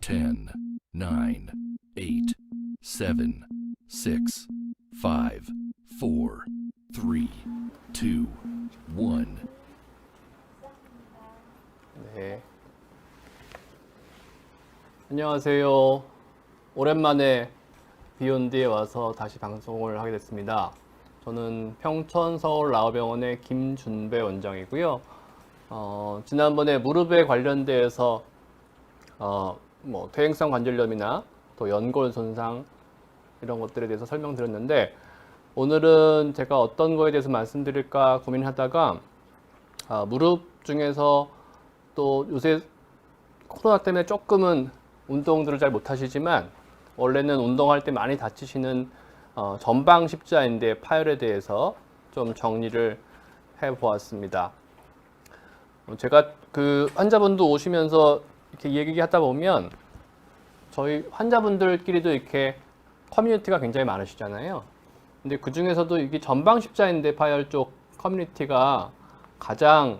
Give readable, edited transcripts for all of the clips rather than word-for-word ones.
10, 9, 8, 7, 6, 5, 4, 3, 2, 1. 네. 안녕하세요. 오랜만에 비욘드에 와서 다시 방송을 하게 됐습니다. 저는 평촌 서울나우병원의 김준배 원장이고요. 지난번에 무릎에 관련돼서 퇴행성 관절염이나 또 연골 손상 이런 것들에 대해서 설명드렸는데, 오늘은 제가 어떤 거에 대해서 말씀드릴까 고민하다가 무릎 중에서 또 요새 코로나 때문에 조금은 운동들을 잘 못하시지만 원래는 운동할 때 많이 다치시는 전방 십자인대 파열에 대해서 좀 정리를 해보았습니다. 제가 그 환자분도 오시면서 이렇게 얘기하다 보면 저희 환자분들끼리도 이렇게 커뮤니티가 굉장히 많으시잖아요. 근데 그 중에서도 이게 전방 십자인대 파열 쪽 커뮤니티가 가장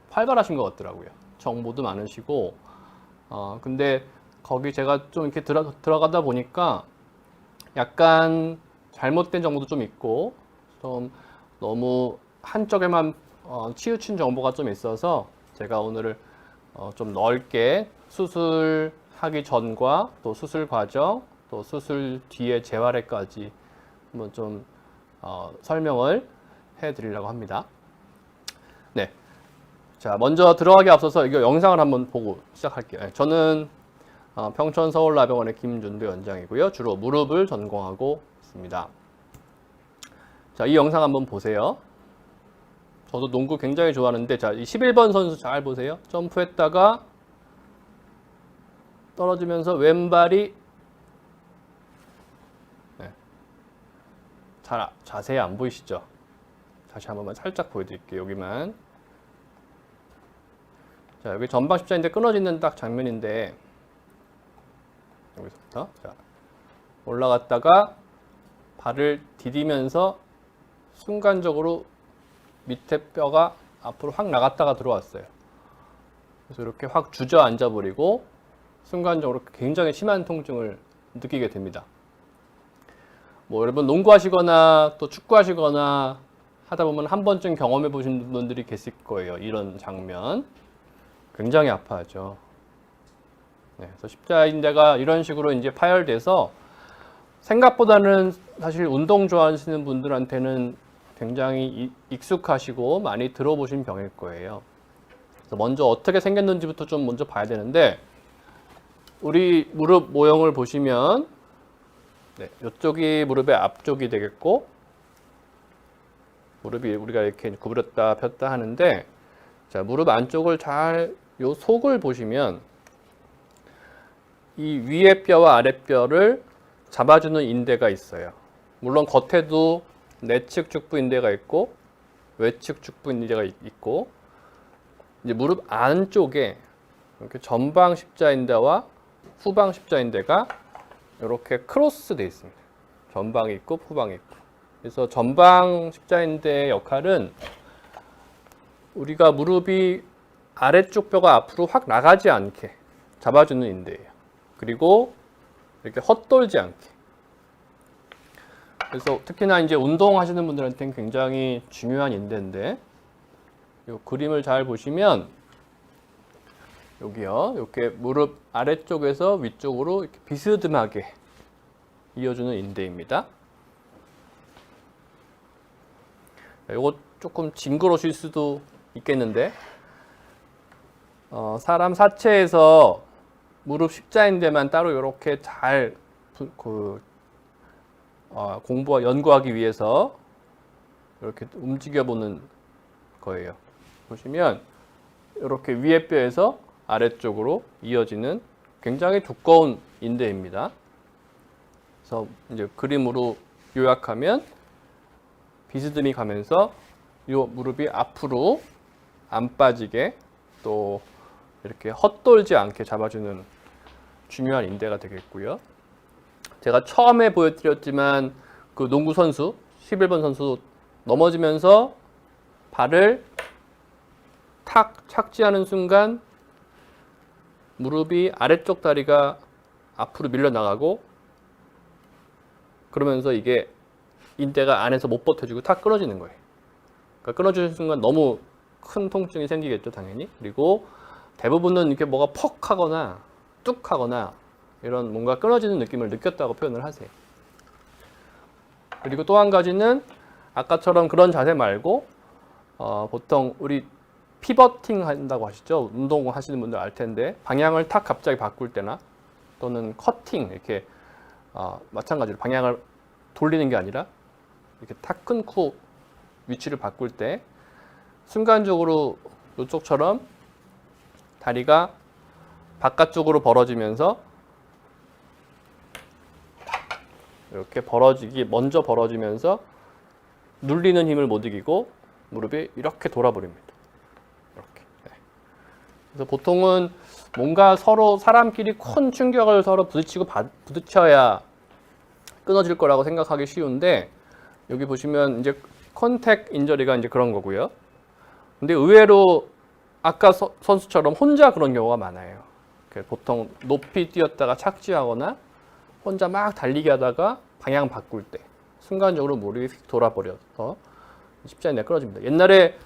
활발하신 것 같더라고요. 정보도 많으시고, 근데 거기 제가 좀 이렇게 들어가다 보니까 약간 잘못된 정보도 좀 있고, 좀 너무 한쪽에만 치우친 정보가 좀 있어서 제가 오늘을 좀 넓게 수술하기 전과 또 수술 과정, 또 수술 뒤에 재활에까지 한번 좀 설명을 해드리려고 합니다. 네. 자, 먼저 들어가기 앞서서 이거 영상을 한번 보고 시작할게요. 저는 평촌 서울나병원의 김준배 원장이고요. 주로 무릎을 전공하고 있습니다. 자, 이 영상 한번 보세요. 저도 농구 굉장히 좋아하는데, 자, 이 11번 선수 잘 보세요. 점프했다가 떨어지면서 왼발이 잘 자세히 안 보이시죠? 다시 한 번만 살짝 보여드릴게요. 여기만. 자, 여기 전방 십자인대 끊어지는 딱 장면인데, 여기서부터 자, 올라갔다가 발을 디디면서 순간적으로 밑에 뼈가 앞으로 확 나갔다가 들어왔어요. 그래서 이렇게 확 주저앉아 버리고 순간적으로 굉장히 심한 통증을 느끼게 됩니다. 여러분 농구하시거나 또 축구하시거나 하다 보면 한 번쯤 경험해 보신 분들이 계실 거예요. 이런 장면 굉장히 아파하죠. 네, 그래서 십자인대가 이런 식으로 이제 파열돼서 생각보다는 사실 운동 좋아하시는 분들한테는 굉장히 익숙하시고 많이 들어보신 병일 거예요. 그래서 먼저 어떻게 생겼는지부터 좀 먼저 봐야 되는데, 우리 무릎 모형을 보시면 이쪽이 무릎의 앞쪽이 되겠고, 무릎이 우리가 이렇게 구부렸다 폈다 하는데, 자, 무릎 안쪽을 요 속을 보시면 이 위에 뼈와 아래 뼈를 잡아주는 인대가 있어요. 물론 겉에도 내측 축부 인대가 있고 외측 축부 인대가 있고, 이제 무릎 안쪽에 이렇게 전방 십자인대와 후방 십자인대가 이렇게 크로스 되어 있습니다. 전방이 있고 후방이 있고. 그래서 전방 십자인대의 역할은 우리가 무릎이 아래쪽 뼈가 앞으로 확 나가지 않게 잡아주는 인대예요. 그리고 이렇게 헛돌지 않게. 그래서 특히나 이제 운동하시는 분들한테는 굉장히 중요한 인대인데, 이 그림을 잘 보시면 여기요, 이렇게 무릎 아래쪽에서 위쪽으로 이렇게 비스듬하게 이어주는 인대입니다. 이거 조금 징그러우실 수도 있겠는데, 사람 사체에서 무릎 십자인대만 따로 이렇게 잘 연구하기 위해서 이렇게 움직여 보는 거예요. 보시면 이렇게 위에 뼈에서 아래쪽으로 이어지는 굉장히 두꺼운 인대입니다. 그래서 이제 그림으로 요약하면 비스듬히 가면서 이 무릎이 앞으로 안 빠지게 또 이렇게 헛돌지 않게 잡아주는 중요한 인대가 되겠고요. 제가 처음에 보여드렸지만 그 농구 선수 11번 선수 넘어지면서 발을 탁 착지하는 순간 무릎이 아래쪽 다리가 앞으로 밀려나가고 그러면서 이게 인대가 안에서 못 버텨주고 탁 끊어지는 거예요. 그러니까 끊어지는 순간 너무 큰 통증이 생기겠죠, 당연히. 그리고 대부분은 이렇게 뭐가 퍽 하거나 뚝 하거나 이런 뭔가 끊어지는 느낌을 느꼈다고 표현을 하세요. 그리고 또 한 가지는 아까처럼 그런 자세 말고 보통 우리 피버팅 한다고 하시죠. 운동 하시는 분들 알 텐데 방향을 탁 갑자기 바꿀 때나 또는 커팅 이렇게 마찬가지로 방향을 돌리는 게 아니라 이렇게 탁 끊고 위치를 바꿀 때 순간적으로 이쪽처럼 다리가 바깥쪽으로 벌어지면서 이렇게 먼저 벌어지면서 눌리는 힘을 못 이기고 무릎이 이렇게 돌아버립니다. 이렇게. 네. 그래서 보통은 뭔가 서로 사람끼리 큰 충격을 서로 부딪혀야 끊어질 거라고 생각하기 쉬운데 여기 보시면 이제 컨택 인저리가 이제 그런 거고요. 근데 의외로 아까 선수처럼 혼자 그런 경우가 많아요. 보통 높이 뛰었다가 착지하거나 혼자 막 달리기 하다가 방향 바꿀 때 순간적으로 무릎이 휙 돌아버려서 십자인대가 끊어집니다. 옛날에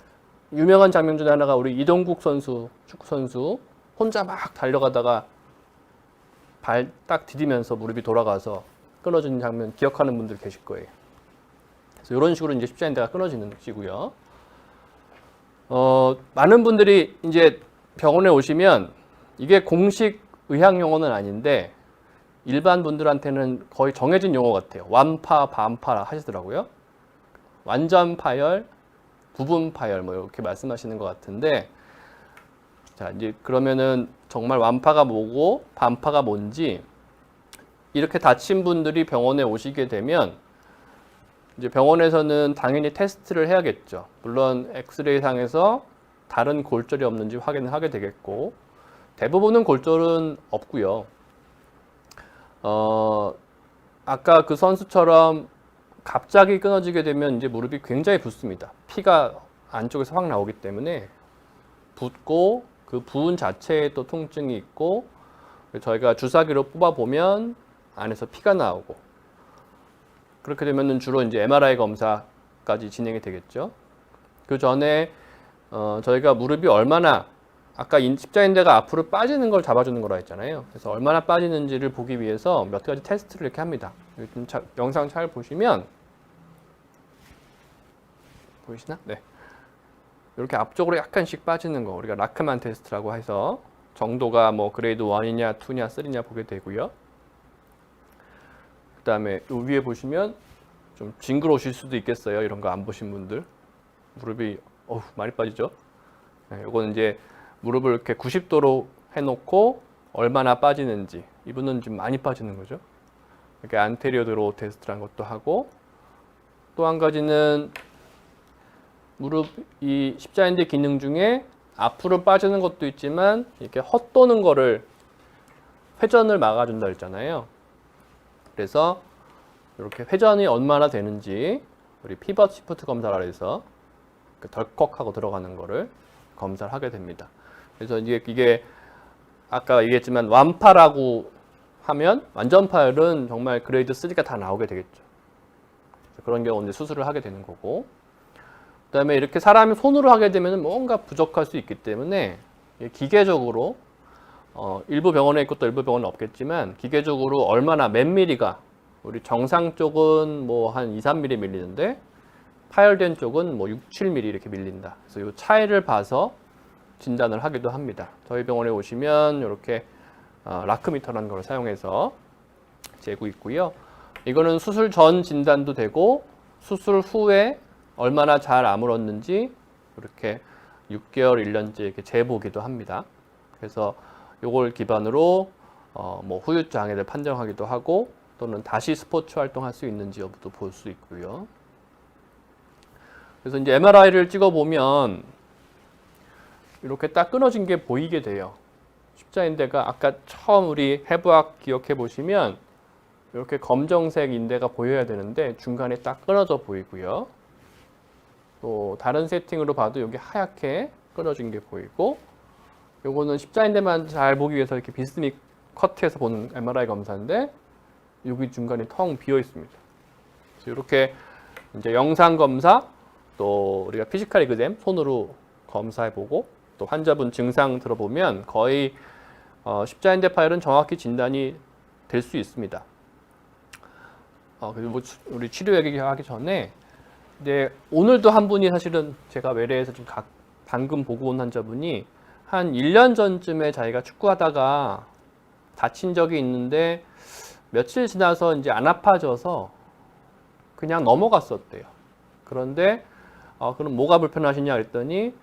유명한 장면 중에 하나가 우리 이동국 선수, 축구 선수 혼자 막 달려가다가 발 딱 디디면서 무릎이 돌아가서 끊어지는 장면 기억하는 분들 계실 거예요. 그래서 이런 식으로 이제 십자인대가 끊어지는 것이고요. 많은 분들이 이제 병원에 오시면 이게 공식 의학 용어는 아닌데 일반 분들한테는 거의 정해진 용어 같아요. 완파, 반파 하시더라고요. 완전 파열, 부분 파열 뭐 이렇게 말씀하시는 것 같은데 자, 이제 그러면은 정말 완파가 뭐고 반파가 뭔지 이렇게 다친 분들이 병원에 오시게 되면 이제 병원에서는 당연히 테스트를 해야겠죠. 물론 엑스레이 상에서 다른 골절이 없는지 확인을 하게 되겠고 대부분은 골절은 없고요. 아까 그 선수처럼 갑자기 끊어지게 되면 이제 무릎이 굉장히 붓습니다. 피가 안쪽에서 확 나오기 때문에 붓고 그 부은 자체에 또 통증이 있고 저희가 주사기로 뽑아 보면 안에서 피가 나오고 그렇게 되면은 주로 이제 MRI 검사까지 진행이 되겠죠. 그 전에 저희가 무릎이 얼마나 아까 십자인대가 앞으로 빠지는 걸 잡아주는 거라 했잖아요. 그래서 얼마나 빠지는지를 보기 위해서 몇 가지 테스트를 이렇게 합니다. 좀 영상 잘 보시면 보이시나? 네. 이렇게 앞쪽으로 약간씩 빠지는 거 우리가 라크만 테스트라고 해서 정도가 뭐 그레이드 1이냐 2냐 3냐 보게 되고요. 그 다음에 이 위에 보시면 좀 징그러우실 수도 있겠어요. 이런 거 안 보신 분들 무릎이 많이 빠지죠. 네, 이거는 이제 무릎을 이렇게 90도로 해놓고 얼마나 빠지는지 이분은 좀 많이 빠지는 거죠. 이렇게 안테리어 드로우 테스트라는 것도 하고 또 한 가지는 무릎 이 십자인대 기능 중에 앞으로 빠지는 것도 있지만 이렇게 헛도는 거를 회전을 막아준다 했잖아요. 그래서 이렇게 회전이 얼마나 되는지 우리 피벗 시프트 검사라 해서 덜컥하고 들어가는 거를 검사를 하게 됩니다. 그래서 이게 아까 얘기했지만 완파라고 하면 완전 파열은 정말 그레이드 3가 다 나오게 되겠죠. 그런 경우 이제 수술을 하게 되는 거고 그다음에 이렇게 사람이 손으로 하게 되면 뭔가 부족할 수 있기 때문에 기계적으로 일부 병원에 있고 또 일부 병원은 없겠지만 기계적으로 얼마나 몇 미리가 우리 정상 쪽은 뭐 한 2, 3mm 밀리는데 파열된 쪽은 뭐 6, 7mm 이렇게 밀린다. 그래서 이 차이를 봐서 진단을 하기도 합니다. 저희 병원에 오시면 이렇게 라크미터라는 걸 사용해서 재고 있고요. 이거는 수술 전 진단도 되고 수술 후에 얼마나 잘 아물었는지 이렇게 6개월, 1년째 이렇게 재보기도 합니다. 그래서 이걸 기반으로 뭐 후유 장애를 판정하기도 하고 또는 다시 스포츠 활동할 수 있는지 여부도 볼 수 있고요. 그래서 이제 MRI를 찍어보면 이렇게 딱 끊어진 게 보이게 돼요. 십자인대가 아까 처음 우리 해부학 기억해 보시면 이렇게 검정색 인대가 보여야 되는데 중간에 딱 끊어져 보이고요. 또 다른 세팅으로 봐도 여기 하얗게 끊어진 게 보이고 요거는 십자인대만 잘 보기 위해서 이렇게 비스듬히 커트해서 보는 MRI 검사인데 여기 중간에 텅 비어 있습니다. 그래서 이렇게 이제 영상 검사 또 우리가 피지컬 이그잼 손으로 검사해 보고 또 환자분 증상 들어보면 거의 십자인대 파열은 정확히 진단이 될 수 있습니다. 그리고 우리 치료 얘기하기 전에 근데 오늘도 한 분이 사실은 제가 외래에서 지금 방금 보고 온 환자분이 한 1년 전쯤에 자기가 축구하다가 다친 적이 있는데 며칠 지나서 이제 안 아파져서 그냥 넘어갔었대요. 그런데 그럼 뭐가 불편하시냐 그랬더니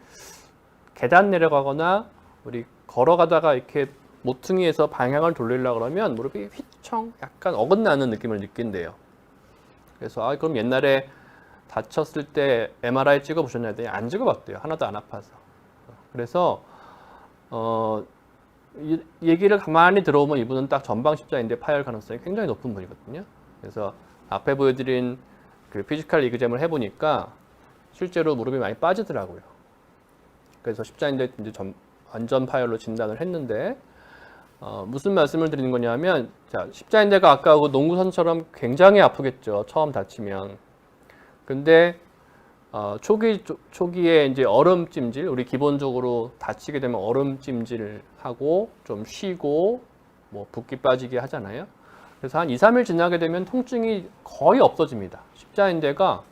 계단 내려가거나 우리 걸어가다가 이렇게 모퉁이에서 방향을 돌리려고 그러면 무릎이 휘청 약간 어긋나는 느낌을 느낀대요. 그래서 그럼 옛날에 다쳤을 때 MRI 찍어 보셨냐 했더니 안 찍어 봤대요. 하나도 안 아파서. 그래서 이 얘기를 가만히 들어보면 이분은 딱 전방 십자인대 파열 가능성이 굉장히 높은 분이거든요. 그래서 앞에 보여드린 그 피지컬 이그잼을 해보니까 실제로 무릎이 많이 빠지더라고요. 그래서 십자인대 이제 완전 파열로 진단을 했는데 무슨 말씀을 드리는 거냐면 자, 십자인대가 아까 그 농구 선수처럼 굉장히 아프겠죠. 처음 다치면. 근데 초기에 이제 얼음찜질, 우리 기본적으로 다치게 되면 얼음찜질 하고 좀 쉬고 뭐 붓기 빠지게 하잖아요. 그래서 한 2, 3일 지나게 되면 통증이 거의 없어집니다. 십자인대가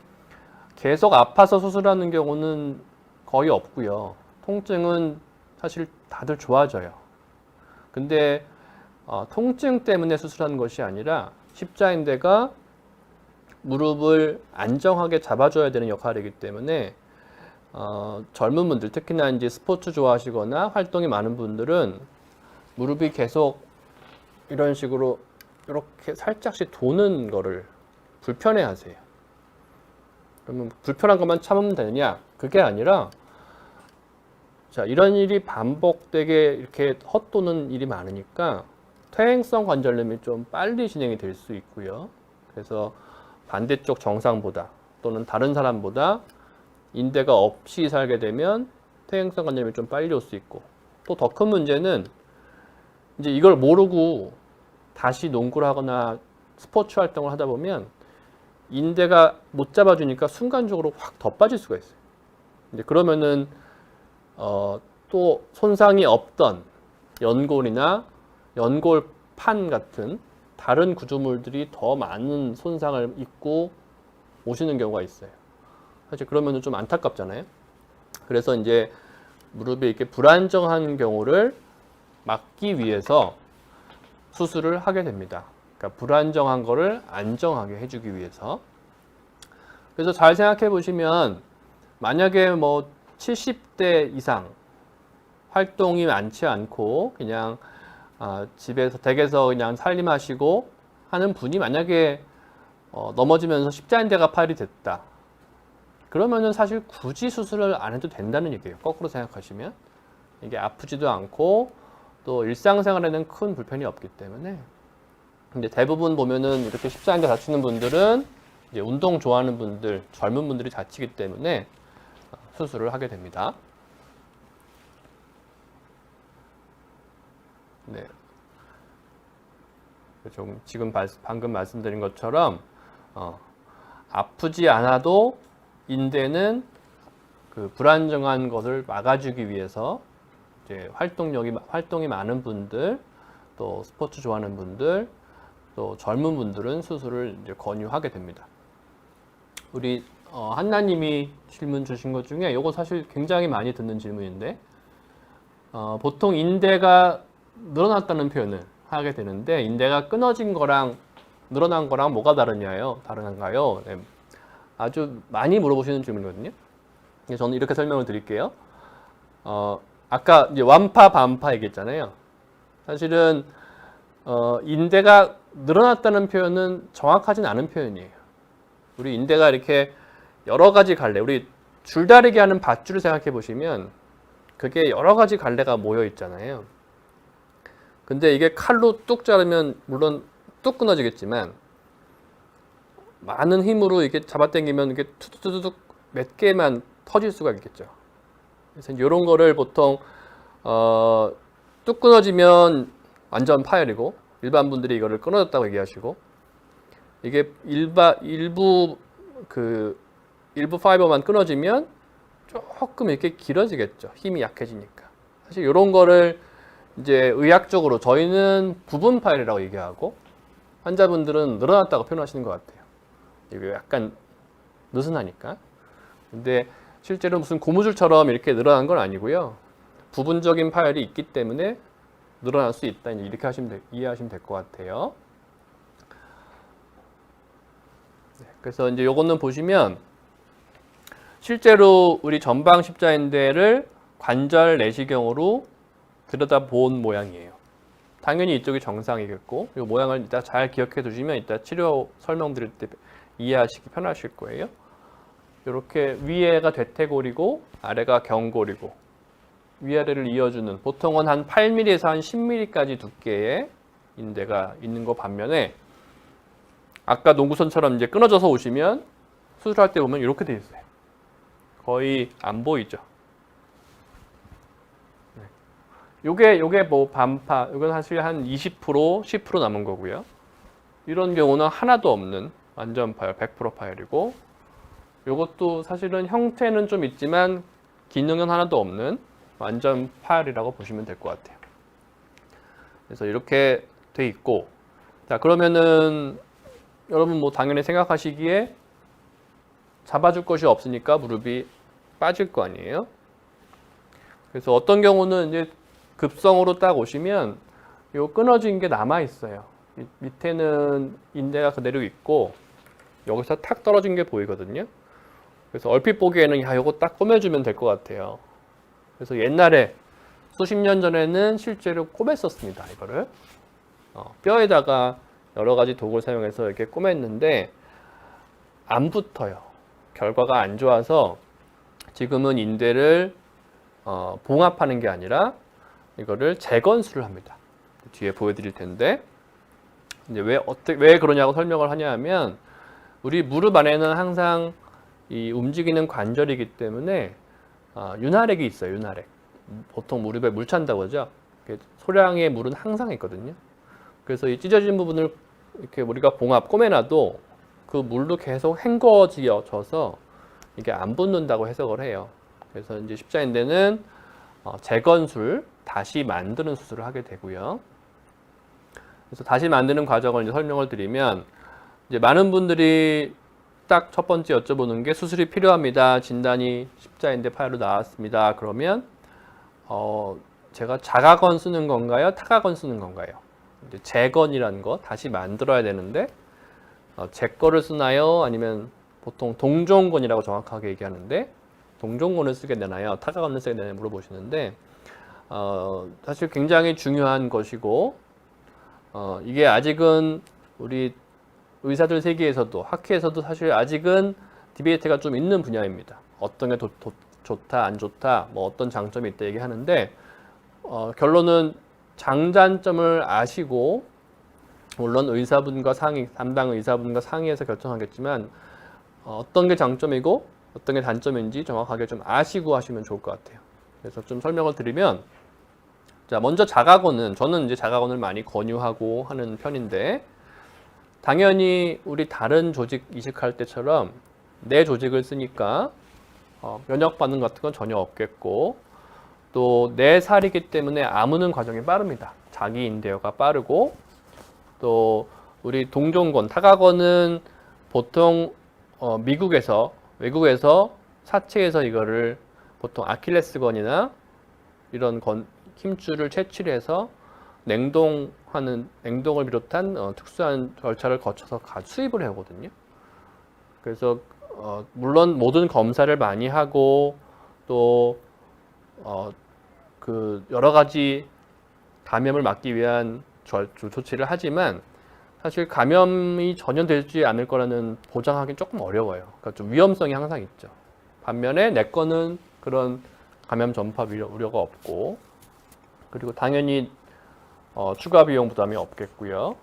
계속 아파서 수술하는 경우는 거의 없고요. 통증은 사실 다들 좋아져요. 근데 통증 때문에 수술하는 것이 아니라 십자인대가 무릎을 안정하게 잡아줘야 되는 역할이기 때문에 젊은 분들, 특히나 이제 스포츠 좋아하시거나 활동이 많은 분들은 무릎이 계속 이런 식으로 이렇게 살짝씩 도는 거를 불편해 하세요. 그러면 불편한 것만 참으면 되느냐? 그게 아니라 자, 이런 일이 반복되게 이렇게 헛도는 일이 많으니까 퇴행성 관절염이 좀 빨리 진행이 될 수 있고요. 그래서 반대쪽 정상보다 또는 다른 사람보다 인대가 없이 살게 되면 퇴행성 관절염이 좀 빨리 올 수 있고 또 더 큰 문제는 이제 이걸 모르고 다시 농구를 하거나 스포츠 활동을 하다 보면 인대가 못 잡아주니까 순간적으로 확 더 빠질 수가 있어요. 이제 그러면은 또 손상이 없던 연골이나 연골판 같은 다른 구조물들이 더 많은 손상을 입고 오시는 경우가 있어요. 사실 그러면 좀 안타깝잖아요. 그래서 이제 무릎이 이렇게 불안정한 경우를 막기 위해서 수술을 하게 됩니다. 그러니까 불안정한 거를 안정하게 해주기 위해서. 그래서 잘 생각해 보시면 만약에 뭐 70대 이상 활동이 많지 않고 그냥 집에서 댁에서 그냥 살림하시고 하는 분이 만약에 넘어지면서 십자인대가 파열이 됐다. 그러면은 사실 굳이 수술을 안 해도 된다는 얘기예요. 거꾸로 생각하시면 이게 아프지도 않고 또 일상생활에는 큰 불편이 없기 때문에. 근데 대부분 보면은 이렇게 십자인대 다치는 분들은 이제 운동 좋아하는 분들, 젊은 분들이 다치기 때문에 수술을 하게 됩니다. 네. 좀 지금 방금 말씀드린 것처럼 아프지 않아도 인대는 그 불안정한 것을 막아주기 위해서 이제 활동이 많은 분들, 또 스포츠 좋아하는 분들, 또 젊은 분들은 수술을 이제 권유하게 됩니다. 우리 한나님이 질문 주신 것 중에 이거 사실 굉장히 많이 듣는 질문인데 보통 인대가 늘어났다는 표현을 하게 되는데 인대가 끊어진 거랑 늘어난 거랑 뭐가 다른가요? 네. 아주 많이 물어보시는 질문이거든요. 저는 이렇게 설명을 드릴게요. 아까 이제 완파 반파 얘기했잖아요. 사실은 인대가 늘어났다는 표현은 정확하진 않은 표현이에요. 우리 인대가 이렇게 여러 가지 갈래, 우리 줄다리기 하는 밧줄을 생각해 보시면 그게 여러 가지 갈래가 모여 있잖아요. 근데 이게 칼로 뚝 자르면 물론 뚝 끊어지겠지만 많은 힘으로 이렇게 잡아당기면 이게 투둑투둑 몇 개만 터질 수가 있겠죠. 그래서 이런 거를 보통 뚝 끊어지면 완전 파열이고 일반 분들이 이거를 끊어졌다고 얘기하시고 이게 일부 파이버만 끊어지면 조금 이렇게 길어지겠죠. 힘이 약해지니까. 사실 이런 거를 이제 의학적으로 저희는 부분 파열이라고 얘기하고 환자분들은 늘어났다고 표현하시는 것 같아요. 이게 약간 느슨하니까. 근데 실제로 무슨 고무줄처럼 이렇게 늘어난 건 아니고요. 부분적인 파열이 있기 때문에 늘어날 수 있다. 이렇게 이해하시면 될 것 같아요. 그래서 이제 요거는 보시면 실제로 우리 전방 십자인대를 관절 내시경으로 들여다본 모양이에요. 당연히 이쪽이 정상이겠고 이 모양을 이따 잘 기억해 두시면 이따 치료 설명드릴 때 이해하시기 편하실 거예요. 이렇게 위에가 대퇴골이고 아래가 경골이고 위아래를 이어주는 보통은 한 8mm에서 한 10mm까지 두께의 인대가 있는 거 반면에 아까 농구선처럼 이제 끊어져서 오시면 수술할 때 보면 이렇게 돼 있어요. 거의 안 보이죠. 요게 뭐 반파, 이건 사실 한 20%, 10% 남은 거고요. 이런 경우는 하나도 없는 완전 파열, 100% 파열이고 요것도 사실은 형태는 좀 있지만 기능은 하나도 없는 완전 파열이라고 보시면 될 것 같아요. 그래서 이렇게 돼 있고 자 그러면은 여러분 뭐 당연히 생각하시기에 잡아줄 것이 없으니까 무릎이 빠질 거 아니에요. 그래서 어떤 경우는 이제 급성으로 딱 오시면 요 끊어진 게 남아 있어요. 밑에는 인대가 그대로 있고 여기서 탁 떨어진 게 보이거든요. 그래서 얼핏 보기에는 야 요거 딱 꼬매주면 될 것 같아요. 그래서 옛날에 수십 년 전에는 실제로 꼬맸었습니다. 이거를 뼈에다가 여러 가지 도구를 사용해서 이렇게 꼬맸는데 안 붙어요. 결과가 안 좋아서 지금은 인대를 봉합하는 게 아니라 이거를 재건수를 합니다. 뒤에 보여드릴 텐데 이제 왜 그러냐고 설명을 하냐면 우리 무릎 안에는 항상 이 움직이는 관절이기 때문에 윤활액이 있어요. 윤활액. 보통 무릎에 물 찬다고 하죠. 소량의 물은 항상 있거든요. 그래서 이 찢어진 부분을 이렇게 우리가 꼬매놔도 그 물로 계속 헹궈져서 이게 안 붙는다고 해석을 해요. 그래서 이제 십자인대는 재건술, 다시 만드는 수술을 하게 되고요. 그래서 다시 만드는 과정을 이제 설명을 드리면 이제 많은 분들이 딱 첫 번째 여쭤보는 게 수술이 필요합니다. 진단이 십자인대 파열로 나왔습니다. 그러면 제가 자가건 쓰는 건가요? 타가건 쓰는 건가요? 이제 재건이라는 거 다시 만들어야 되는데 제 거를 쓰나요? 아니면 보통 동종건이라고 정확하게 얘기하는데 동종건을 쓰게 되나요? 타가건을 쓰게 되나요? 물어보시는데 사실 굉장히 중요한 것이고 이게 아직은 우리 의사들 세계에서도 학회에서도 사실 아직은 디베이트가 좀 있는 분야입니다. 어떤 게 좋다, 안 좋다, 뭐 어떤 장점이 있다 얘기하는데 결론은 장단점을 아시고 물론 의사분과 담당 의사분과 상의해서 결정하겠지만 어떤 게 장점이고 어떤 게 단점인지 정확하게 좀 아시고 하시면 좋을 것 같아요. 그래서 좀 설명을 드리면 자 먼저 자가건은 저는 이제 자가건을 많이 권유하고 하는 편인데 당연히 우리 다른 조직 이식할 때처럼 내 조직을 쓰니까 면역 반응 같은 건 전혀 없겠고 또 내 살이기 때문에 아무는 과정이 빠릅니다. 자기 인대어가 빠르고 또 우리 동종건, 타가건은 보통 외국에서 사체에서 이거를 보통 아킬레스건이나 이런 힘줄을 채취해서 냉동을 비롯한 특수한 절차를 거쳐서 수입을 해오거든요. 그래서 물론 모든 검사를 많이 하고 또 여러 가지 감염을 막기 위한 조치를 하지만 사실 감염이 전혀 되지 않을 거라는 보장하기 조금 어려워요. 그러니까 좀 위험성이 항상 있죠. 반면에 내 거는 그런 감염 전파 우려가 없고 그리고 당연히 추가 비용 부담이 없겠고요.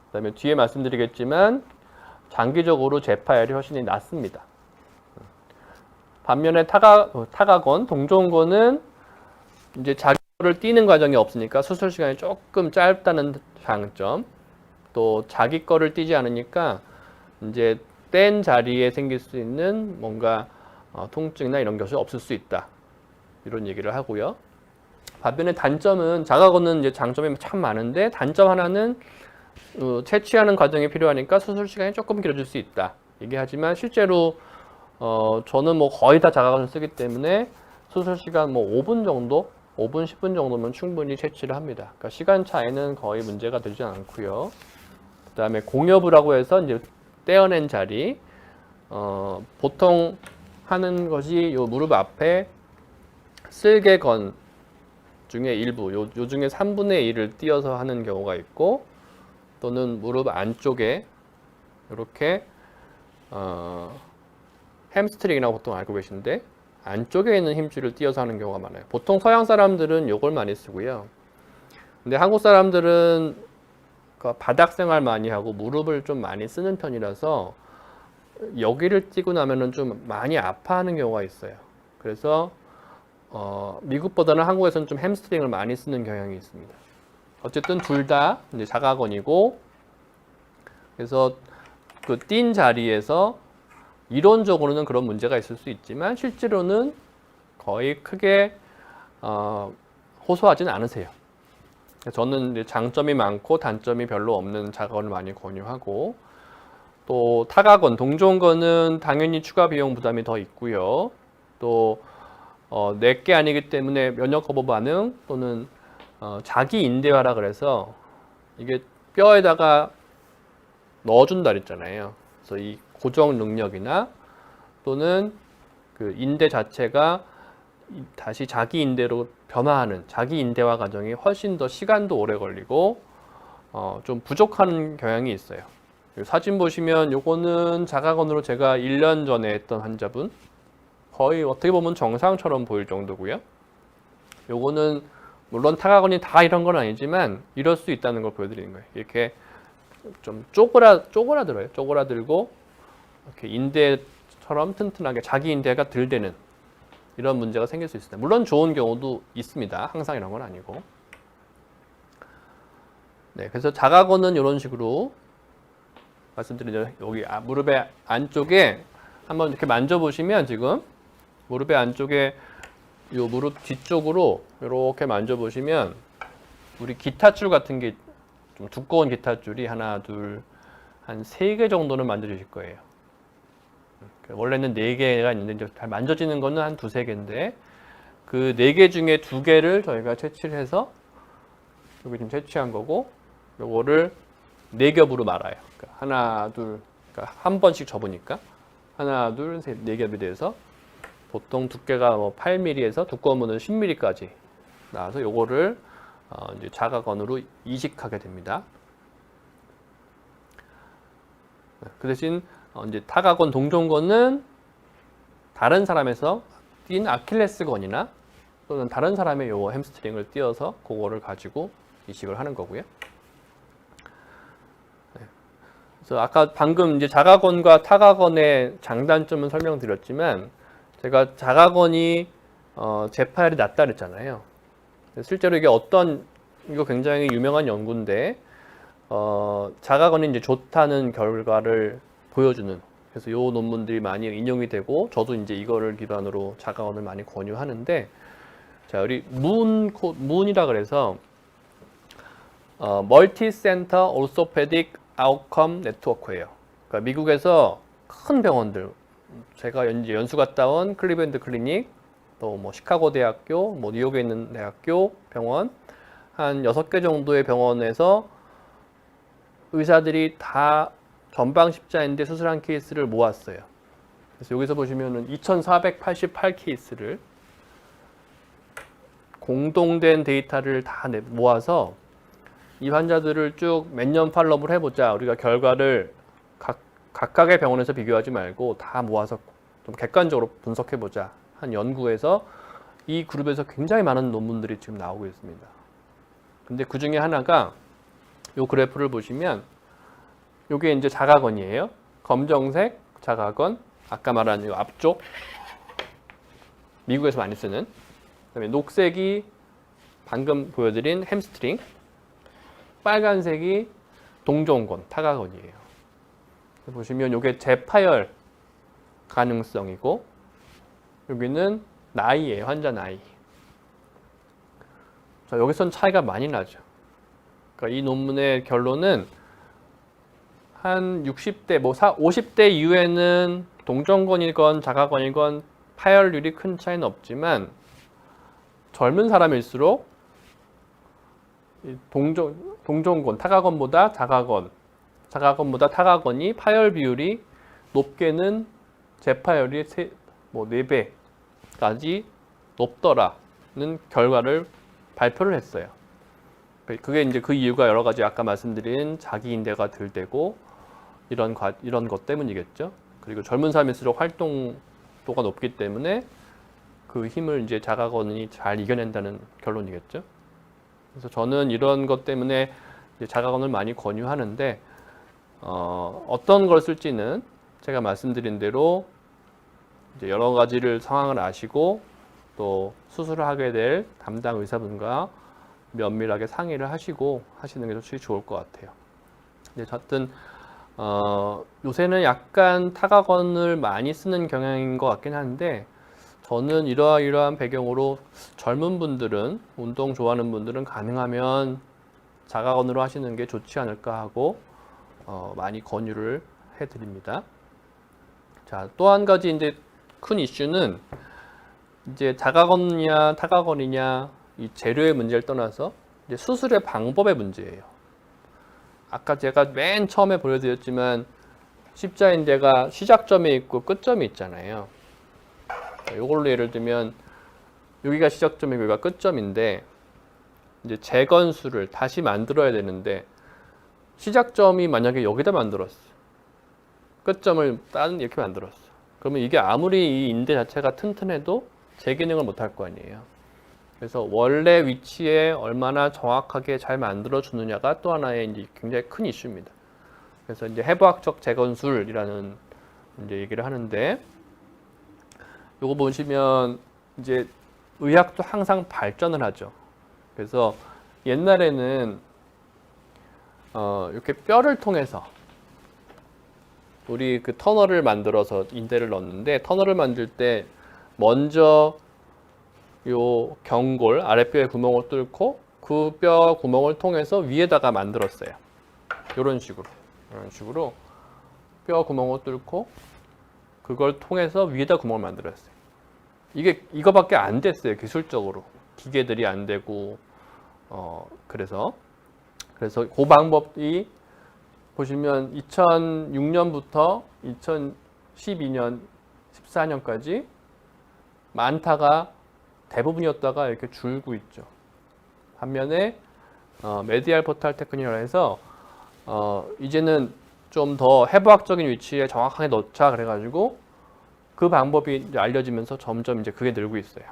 그다음에 뒤에 말씀드리겠지만 장기적으로 재파열이 훨씬 낮습니다. 반면에 타가건, 동종건은 이제 자기 를 띄는 과정이 없으니까 수술 시간이 조금 짧다는 장점, 또 자기 거를 띄지 않으니까 이제 뗀 자리에 생길 수 있는 뭔가 통증이나 이런 것이 없을 수 있다. 이런 얘기를 하고요. 반면에 단점은 자가건은 이제 장점이 참 많은데 단점 하나는 채취하는 과정이 필요하니까 수술 시간이 조금 길어질 수 있다. 얘기하지만 실제로 저는 뭐 거의 다 자가건을 쓰기 때문에 수술 시간 뭐 5분 정도, 5분, 10분 정도면 충분히 채취를 합니다. 그러니까 시간 차이는 거의 문제가 되지 않고요. 그 다음에 공여부라고 해서 이제 떼어낸 자리, 보통 하는 것이 요 무릎 앞에 쓸개건 중에 일부, 요 중에 3분의 1을 띄어서 하는 경우가 있고, 또는 무릎 안쪽에 이렇게 햄스트링이라고 보통 알고 계신데 안쪽에 있는 힘줄을 띄어서 하는 경우가 많아요. 보통 서양 사람들은 이걸 많이 쓰고요. 근데 한국 사람들은 바닥 생활 많이 하고 무릎을 좀 많이 쓰는 편이라서 여기를 띄고 나면은 좀 많이 아파하는 경우가 있어요. 그래서 미국보다는 한국에서는 좀 햄스트링을 많이 쓰는 경향이 있습니다. 어쨌든 둘 다 이제 자가건이고, 그래서 그 띈 자리에서 이론적으로는 그런 문제가 있을 수 있지만 실제로는 거의 크게 호소하지는 않으세요. 저는 이제 장점이 많고 단점이 별로 없는 자가건을 많이 권유하고, 또 타가건, 동종건은 당연히 추가 비용 부담이 더 있고요. 또 내게 아니기 때문에 면역 거부 반응 또는 자기 인대화라 그래서 이게 뼈에다가 넣어준다 그랬잖아요. 그래서 이 고정 능력이나 또는 그 인대 자체가 다시 자기 인대로 변화하는 자기 인대화 과정이 훨씬 더 시간도 오래 걸리고 좀 부족한 경향이 있어요. 사진 보시면 요거는 자가건으로 제가 1년 전에 했던 환자분, 거의 어떻게 보면 정상처럼 보일 정도고요. 요거는 물론 타가건이 다 이런 건 아니지만 이럴 수 있다는 걸 보여드리는 거예요. 이렇게 좀 쪼그라들어요. 쪼그라들고 이렇게 인대처럼 튼튼하게 자기 인대가 덜 되는 이런 문제가 생길 수 있습니다. 물론 좋은 경우도 있습니다. 항상 이런 건 아니고. 네, 그래서 자가건은 이런 식으로 말씀드리죠. 여기 무릎의 안쪽에 한번 이렇게 만져보시면 지금 무릎의 안쪽에 요 무릎 뒤쪽으로 이렇게 만져보시면 우리 기타줄 같은 게 좀 두꺼운 기타줄이 하나, 둘, 한 3개 정도는 만져주실 거예요. 원래는 4개가 있는데 이제 잘 만져지는 거는 한 2-3개인데 그 4개 중에 2개를 저희가 채취를 해서 여기 지금 채취한 거고 요거를 4겹으로 말아요. 그러니까 하나, 둘, 그러니까 한 번씩 접으니까 하나, 둘, 셋, 4겹이 돼서 보통 두께가 뭐 8mm에서 두꺼운 분은 10mm까지 나와서 요거를 이제 자가건으로 이식하게 됩니다. 그 대신 이제 타가건, 동종건은 다른 사람에서 띈 아킬레스건이나 또는 다른 사람의 요 햄스트링을 띄어서 그거를 가지고 이식을 하는 거고요. 그래서 아까 방금 이제 자가건과 타가건의 장단점은 설명드렸지만 제가 자가건이 재파열이 낮다 그랬잖아요. 실제로 이게 이거 굉장히 유명한 연구인데 자가건이 이제 좋다는 결과를 보여주는, 그래서 요 논문들이 많이 인용이 되고 저도 이제 이거를 기반으로 자가건을 많이 권유하는데, 자 우리 문이라 그래서 멀티센터 오르소페딕 아웃컴 네트워크예요. 그러니까 미국에서 큰 병원들, 제가 연수 갔다 온 클리블랜드 클리닉, 또 뭐 시카고 대학교, 뭐 뉴욕에 있는 대학교 병원, 한 6개 정도의 병원에서 의사들이 다 전방 십자인대 수술한 케이스를 모았어요. 그래서 여기서 보시면은 2,488 케이스를 공동된 데이터를 다 모아서 이 환자들을 쭉 몇 년 팔로우를 해보자. 우리가 결과를 각각의 병원에서 비교하지 말고 다 모아서 좀 객관적으로 분석해보자 한 연구에서 이 그룹에서 굉장히 많은 논문들이 지금 나오고 있습니다. 근데 그 중에 하나가 이 그래프를 보시면 이게 이제 자가건이에요. 검정색 자가건, 아까 말한 이 앞쪽 미국에서 많이 쓰는, 그다음에 녹색이 방금 보여드린 햄스트링, 빨간색이 동종권, 타가건이에요. 보시면 이게 재파열 가능성이고 여기는 나이예요. 환자 나이. 자, 여기선 차이가 많이 나죠. 그러니까 이 논문의 결론은 한 60대, 50대 이후에는 동종권이건 자가건이건 파열률이 큰 차이는 없지만 젊은 사람일수록 동종권, 타가건보다 자가건, 자가건보다 타가건이 파열 비율이 높게는 재파열이 4배까지 높더라는 결과를 발표를 했어요. 그게 이제 그 이유가 여러 가지 아까 말씀드린 자기 인대가 덜 되고 이런 것 때문이겠죠. 그리고 젊은 사람일수록 활동도가 높기 때문에 그 힘을 이제 자가건이 잘 이겨낸다는 결론이겠죠. 그래서 저는 이런 것 때문에 이제 자가건을 많이 권유하는데 어떤 걸 쓸지는 제가 말씀드린 대로 이제 여러 가지를 상황을 아시고 또 수술을 하게 될 담당 의사분과 면밀하게 상의를 하시고 하시는 게 훨씬 좋을 것 같아요. 근데 하여튼 요새는 약간 타가건을 많이 쓰는 경향인 것 같긴 한데 저는 이러한 배경으로 젊은 분들은 운동 좋아하는 분들은 가능하면 자가건으로 하시는 게 좋지 않을까 하고 많이 권유를 해드립니다. 자, 또 한 가지 이제 큰 이슈는 이제 자가건이냐 타가건이냐 이 재료의 문제를 떠나서 이제 수술의 방법의 문제예요. 아까 제가 맨 처음에 보여드렸지만 십자인대가 시작점이 있고 끝점이 있잖아요. 이걸로 예를 들면 여기가 시작점이고 여기가 끝점인데 이제 재건수를 다시 만들어야 되는데 시작점이 만약에 여기다 만들었어. 끝점을 다른 이렇게 만들었어. 그러면 이게 아무리 이 인대 자체가 튼튼해도 재기능을 못할 거 아니에요. 그래서 원래 위치에 얼마나 정확하게 잘 만들어 주느냐가 또 하나의 이제 굉장히 큰 이슈입니다. 그래서 이제 해부학적 재건술이라는 이제 얘기를 하는데, 요거 보시면 이제 의학도 항상 발전을 하죠. 그래서 옛날에는 이렇게 뼈를 통해서 우리 그 터널을 만들어서 인대를 넣었는데, 터널을 만들 때 먼저 요 경골 아랫뼈에 구멍을 뚫고 그 뼈 구멍을 통해서 위에다가 만들었어요. 이런 식으로 뼈 구멍을 뚫고 그걸 통해서 위에다 구멍을 만들었어요. 이거밖에 안 됐어요. 기술적으로 기계들이 안 되고 그래서 그 방법이 보시면 2006년부터 2012년 14년까지 많다가 대부분이었다가 이렇게 줄고 있죠. 반면에 메디알 포탈 테크닉이라 해서 이제는 좀 더 해부학적인 위치에 정확하게 넣자 그래가지고 그 방법이 이제 알려지면서 점점 이제 그게 늘고 있어요.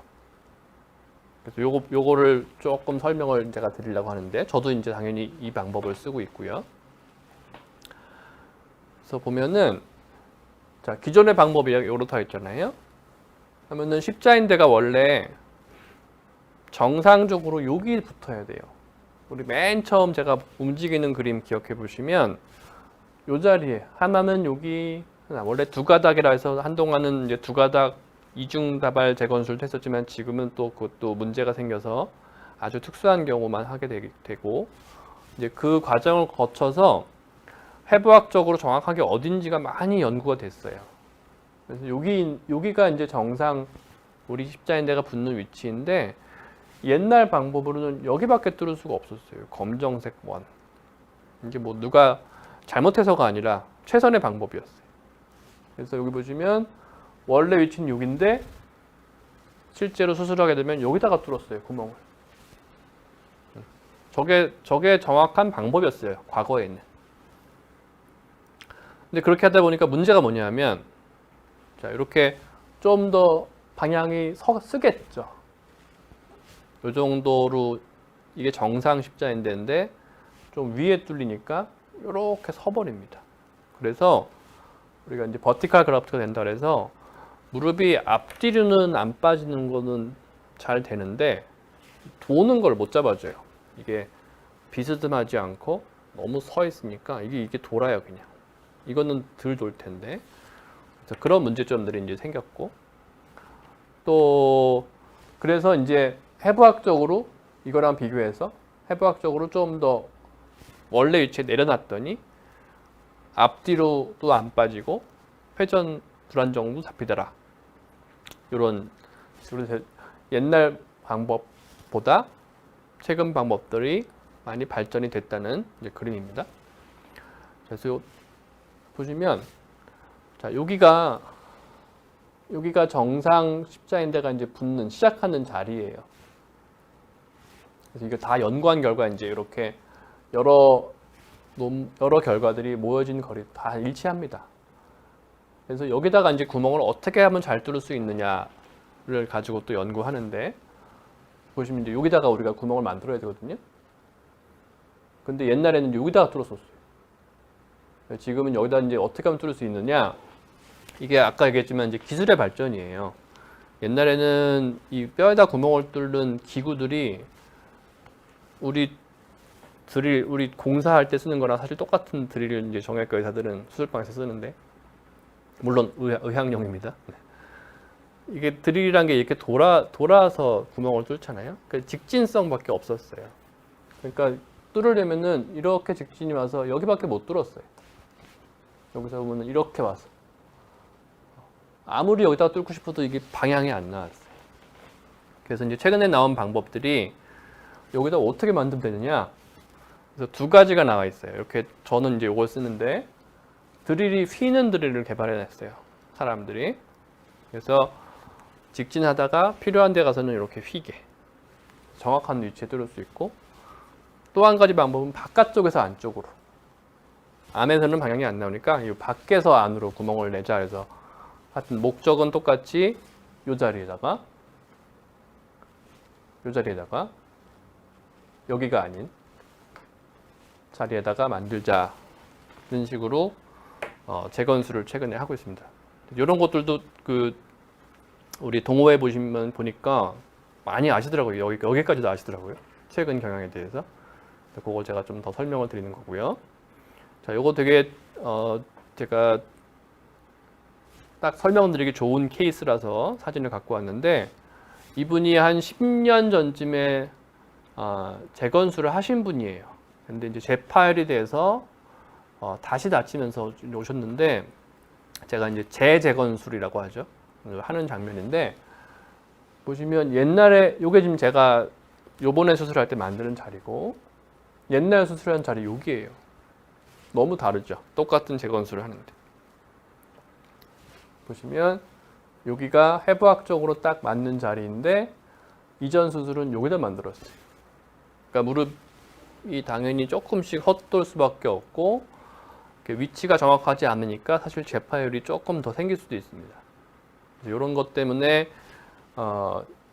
그래서 요거를 조금 설명을 제가 드리려고 하는데, 저도 이제 당연히 이 방법을 쓰고 있고요. 그래서 보면은 자, 기존의 방법이 요렇다 했잖아요. 하면은 십자인대가 원래 정상적으로 여기 붙어야 돼요. 우리 맨 처음 제가 움직이는 그림 기억해 보시면 요 자리에 하나는 여기, 원래 두 가닥이라 해서 한동안은 이제 두 가닥 이중다발 재건술도 했었지만 지금은 또 그것도 문제가 생겨서 아주 특수한 경우만 하게 되고, 이제 그 과정을 거쳐서 해부학적으로 정확하게 어딘지가 많이 연구가 됐어요. 그래서 여기가 이제 정상 우리 십자인대가 붙는 위치인데, 옛날 방법으로는 여기밖에 뚫을 수가 없었어요. 검정색 원. 이게 뭐 누가 잘못해서가 아니라 최선의 방법이었어요. 그래서 여기 보시면 원래 위치는 여기인데 실제로 수술하게 되면 여기다가 뚫었어요. 구멍을. 저게 정확한 방법이었어요. 과거에는. 근데 그렇게 하다 보니까 문제가 뭐냐면, 자, 이렇게 좀 더 방향이 쓰겠죠. 이 정도로 이게 정상 십자인대인데 좀 위에 뚫리니까 이렇게 서버립니다. 그래서 우리가 이제 버티컬 그라프트가 된다 그래서 무릎이 앞뒤로는 안 빠지는 거는 잘 되는데 도는 걸 못 잡아줘요. 이게 비스듬하지 않고 너무 서 있으니까 이게 돌아요, 그냥. 이거는 덜 돌 텐데. 그래서 그런 문제점들이 이제 생겼고, 또 그래서 이제 해부학적으로 이거랑 비교해서 해부학적으로 좀 더 원래 위치에 내려놨더니 앞뒤로도 안 빠지고 회전 불안정도 잡히더라. 이런 옛날 방법보다 최근 방법들이 많이 발전이 됐다는 이제 그림입니다. 그래서 보시면, 자, 여기가 정상 십자인대가 이제 붙는 시작하는 자리예요. 그래서 이거 다 연구한 결과 이제 이렇게 여러 결과들이 모여진 거리 다 일치합니다. 그래서 여기다가 이제 구멍을 어떻게 하면 잘 뚫을 수 있느냐를 가지고 또 연구하는데, 보시면 이제 여기다가 우리가 구멍을 만들어야 되거든요. 근데 옛날에는 여기다가 뚫었었어요. 지금은 여기다 이제 어떻게 하면 뚫을 수 있느냐? 이게 아까 얘기했지만 이제 기술의 발전이에요. 옛날에는 이 뼈에다 구멍을 뚫는 기구들이 우리 공사할 때 쓰는 거랑 사실 똑같은 드릴을 이제 정형외과 의사들은 수술방에서 쓰는데, 물론 의학용입니다. 이게 드릴이란 게 이렇게 돌아서 구멍을 뚫잖아요. 그 직진성밖에 없었어요. 그러니까 뚫으려면은 이렇게 직진이 와서 여기밖에 못 뚫었어요. 여기서 보면은 이렇게 와서 아무리 여기다가 뚫고 싶어도 이게 방향이 안 나왔어요. 그래서 이제 최근에 나온 방법들이 여기다 어떻게 만들면 되느냐. 그래서 두 가지가 나와 있어요. 이렇게 저는 이제 이걸 쓰는데, 드릴이 휘는 드릴을 개발해냈어요, 사람들이. 그래서 직진하다가 필요한 데 가서는 이렇게 휘게 정확한 위치에 뚫을 수 있고, 또 한 가지 방법은 바깥쪽에서 안쪽으로, 안에서는 방향이 안 나오니까 이 밖에서 안으로 구멍을 내자. 해서 하여튼 목적은 똑같이 이 자리에다가 여기가 아닌 자리에다가 만들자. 이런 식으로 재건수를 최근에 하고 있습니다. 이런 것들도 우리 동호회 보니까 많이 아시더라고요. 여기까지도 아시더라고요. 최근 경향에 대해서. 그거 제가 좀 더 설명을 드리는 거고요. 자, 요거 되게 제가 딱 설명드리기 좋은 케이스라서 사진을 갖고 왔는데, 이분이 한 10년 전쯤에 재건수를 하신 분이에요. 근데 이제 재파열이 돼서 다시 다치면서 오셨는데, 제가 이제 재재건술이라고 하죠. 하는 장면인데, 보시면 옛날에 요게 지금 제가 요번에 수술할 때 만드는 자리고, 옛날 수술한 자리 여기예요. 너무 다르죠. 똑같은 재건술을 하는데. 보시면 여기가 해부학적으로 딱 맞는 자리인데, 이전 수술은 여기다 만들었어요. 그러니까 무릎이 당연히 조금씩 헛돌 수밖에 없고, 위치가 정확하지 않으니까 사실 재파열이 조금 더 생길 수도 있습니다. 이런 것 때문에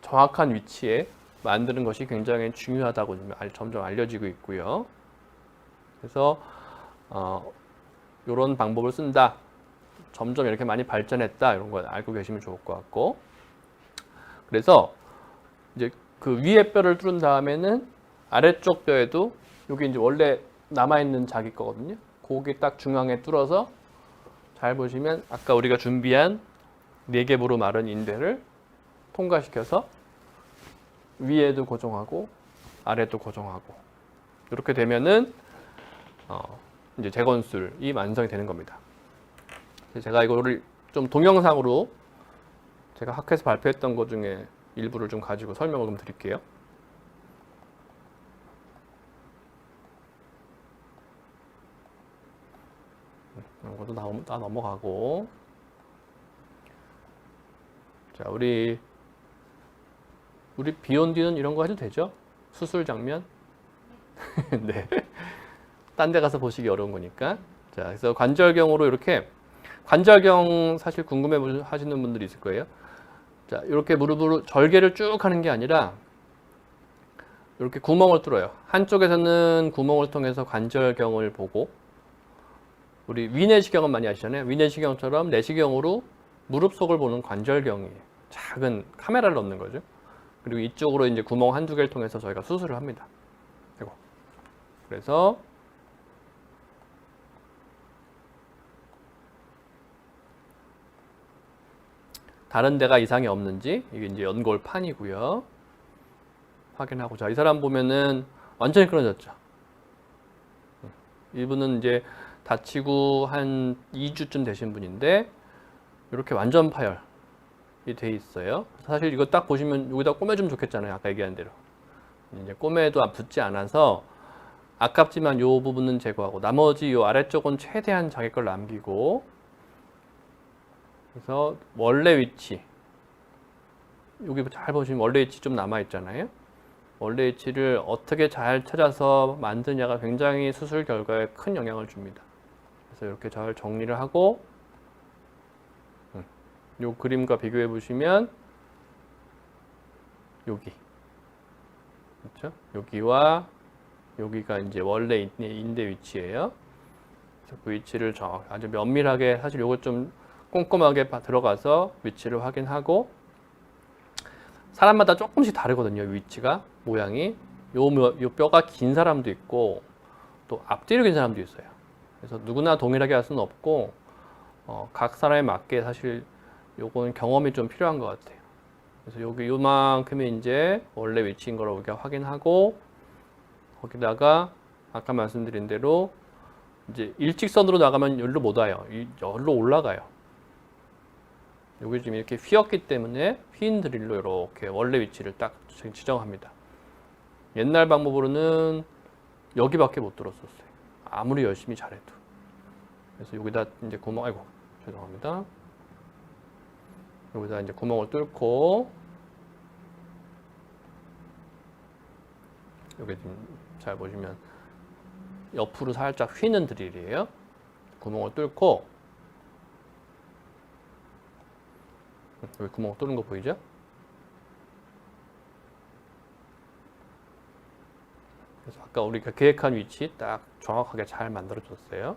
정확한 위치에 만드는 것이 굉장히 중요하다고 점점 알려지고 있고요. 그래서 이런 방법을 쓴다. 점점 이렇게 많이 발전했다. 이런 걸 알고 계시면 좋을 것 같고. 그래서 이제 그 위에 뼈를 뚫은 다음에는 아래쪽 뼈에도 여기 이제 원래 남아있는 자기 거거든요. 거기 딱 중앙에 뚫어서, 잘 보시면 아까 우리가 준비한 4겹으로 마른 인대를 통과시켜서 위에도 고정하고 아래도 고정하고, 이렇게 되면은 이제 재건술이 완성이 되는 겁니다. 제가 이거를 좀 동영상으로 제가 학회에서 발표했던 것 중에 일부를 좀 가지고 설명을 좀 드릴게요. 이런 것도 다 넘어가고. 자, 우리 비욘디는 이런 거 해도 되죠? 수술 장면? 네. 딴 데 가서 보시기 어려운 거니까. 자, 그래서 관절경으로 이렇게, 관절경 사실 궁금해 하시는 분들이 있을 거예요. 자, 이렇게 무릎으로 절개를 쭉 하는 게 아니라 이렇게 구멍을 뚫어요. 한쪽에서는 구멍을 통해서 관절경을 보고, 우리 위내시경은 많이 아시잖아요. 위내시경처럼 내시경으로 무릎 속을 보는 관절경이에요. 작은 카메라를 넣는 거죠. 그리고 이쪽으로 이제 구멍 한두 개를 통해서 저희가 수술을 합니다. 아이고. 그래서 다른 데가 이상이 없는지, 이게 이제 연골판이고요. 확인하고, 자, 이 사람 보면은 완전히 끊어졌죠. 이분은 이제 다치고 한 2주쯤 되신 분인데 이렇게 완전 파열이 돼 있어요. 사실 이거 딱 보시면 여기다 꼬매주면 좋겠잖아요. 아까 얘기한 대로. 이제 꼬매도 붙지 않아서 아깝지만 이 부분은 제거하고 나머지 이 아래쪽은 최대한 자기 걸 남기고, 그래서 원래 위치, 여기 잘 보시면 원래 위치 좀 남아 있잖아요. 원래 위치를 어떻게 잘 찾아서 만드냐가 굉장히 수술 결과에 큰 영향을 줍니다. 그래서 이렇게 잘 정리를 하고, 이 그림과 비교해 보시면 여기, 그렇죠? 여기와 여기가 이제 원래 인대 위치예요. 그래서 그 위치를 아주 면밀하게, 사실 요거 좀 꼼꼼하게 들어가서 위치를 확인하고, 사람마다 조금씩 다르거든요. 위치가, 모양이. 요 뼈가 긴 사람도 있고 또 앞뒤로 긴 사람도 있어요. 그래서 누구나 동일하게 할 수는 없고 각 사람에 맞게 사실 요건 경험이 좀 필요한 것 같아요. 그래서 여기 요만큼이 이제 원래 위치인 거로 우리가 확인하고, 거기다가 아까 말씀드린 대로 이제 일직선으로 나가면 여기로 못 와요. 여기로 올라가요. 여기 지금 이렇게 휘었기 때문에 휜 드릴로 이렇게 원래 위치를 딱 지정합니다. 옛날 방법으로는 여기밖에 못 들었었어요. 아무리 열심히 잘해도. 그래서 여기다 이제 구멍, 아이고, 죄송합니다. 여기다 이제 구멍을 뚫고, 여기 잘 보시면 옆으로 살짝 휘는 드릴이에요. 구멍을 뚫고, 여기 구멍 뚫는 거 보이죠? 그래서 아까 우리가 계획한 위치 딱 정확하게 잘 만들어줬어요.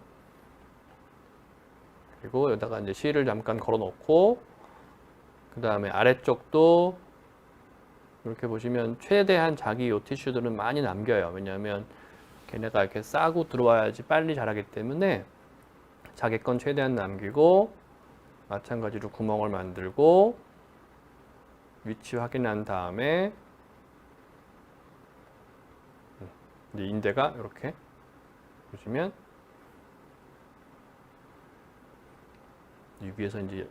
그리고 여기다가 이제 실을 잠깐 걸어 놓고, 그 다음에 아래쪽도 이렇게 보시면 최대한 자기 요 티슈들은 많이 남겨요. 왜냐하면 걔네가 이렇게 싸고 들어와야지 빨리 자라기 때문에 자기 건 최대한 남기고, 마찬가지로 구멍을 만들고 위치 확인한 다음에 이제 인대가 이렇게 보시면 이 위에서 이제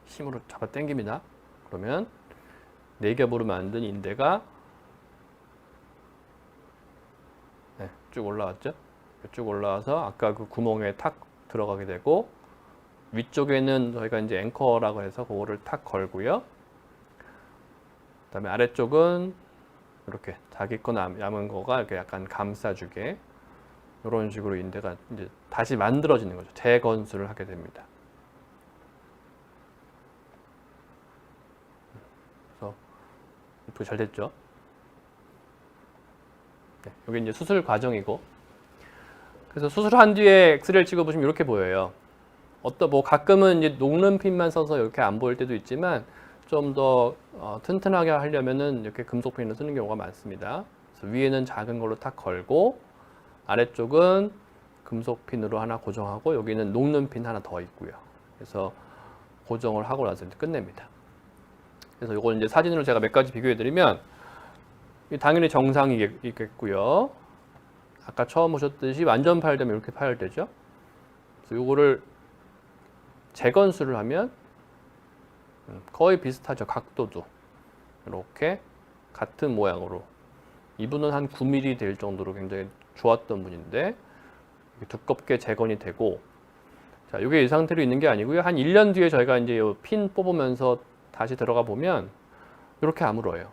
힘으로 잡아 당깁니다. 그러면 네 겹으로 만든 인대가 쭉 올라왔죠. 쭉 올라와서 아까 그 구멍에 탁 들어가게 되고, 위쪽에는 저희가 이제 앵커라고 해서 그거를 탁 걸고요. 그다음에 아래쪽은 이렇게 자기 거 남은 거가 이렇게 약간 감싸주게 이런 식으로 인대가 이제 다시 만들어지는 거죠. 재건수를 하게 됩니다. 그래서 이쁘게 잘 됐죠. 네, 여기 이제 수술 과정이고, 그래서 수술한 뒤에 엑스레이를 찍어보시면 이렇게 보여요. 뭐 가끔은 이제 녹는 핀만 써서 이렇게 안 보일 때도 있지만, 좀 더 튼튼하게 하려면은 이렇게 금속 핀을 쓰는 경우가 많습니다. 그래서 위에는 작은 걸로 탁 걸고, 아래쪽은 금속 핀으로 하나 고정하고, 여기는 녹는 핀 하나 더 있고요. 그래서 고정을 하고 나서 이제 끝냅니다. 그래서 이걸 이제 사진으로 제가 몇 가지 비교해 드리면, 당연히 정상이겠고요. 아까 처음 보셨듯이 완전 파열되면 이렇게 파열되죠. 그래서 이거를 재건수를 하면 거의 비슷하죠. 각도도 이렇게 같은 모양으로. 이분은 한 9mm 될 정도로 굉장히 좋았던 분인데 두껍게 재건이 되고, 자, 이게 이 상태로 있는 게 아니고요. 한 1년 뒤에 저희가 이제 이 핀 뽑으면서 다시 들어가 보면 이렇게 아물어요.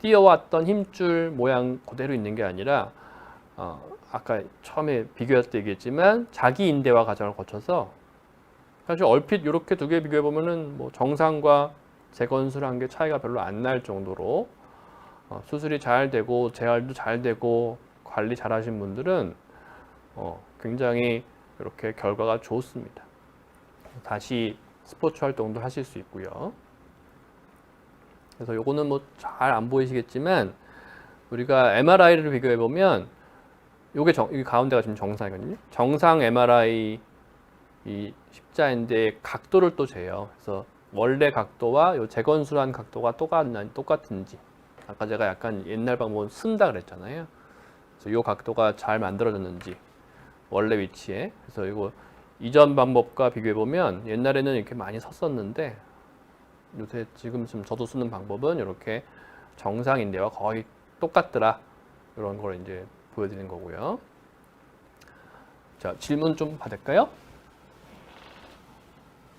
띄어왔던 힘줄 모양 그대로 있는 게 아니라, 아까 처음에 비교할 때 얘기했지만 자기 인대화 과정을 거쳐서, 사실 얼핏 이렇게 두 개 비교해 보면은 뭐 정상과 재건수를 한 게 차이가 별로 안 날 정도로 수술이 잘 되고 재활도 잘 되고 관리 잘 하신 분들은 굉장히 이렇게 결과가 좋습니다. 다시 스포츠 활동도 하실 수 있고요. 그래서 요거는 뭐 잘 안 보이시겠지만 우리가 MRI를 비교해 보면 요게 여기 가운데가 지금 정상이거든요. 정상 MRI 이 십자인대의 각도를 또 재요. 그래서 원래 각도와 요 재건술한 각도가 똑같은지. 아까 제가 약간 옛날 방법은 쓴다 그랬잖아요. 그래서 요 각도가 잘 만들어졌는지 원래 위치에. 그래서 이거 이전 방법과 비교해 보면 옛날에는 이렇게 많이 섰었는데 요새 지금 저도 쓰는 방법은 이렇게 정상인대와 거의 똑같더라. 이런 걸 이제 보여드리는 거고요. 자, 질문 좀 받을까요?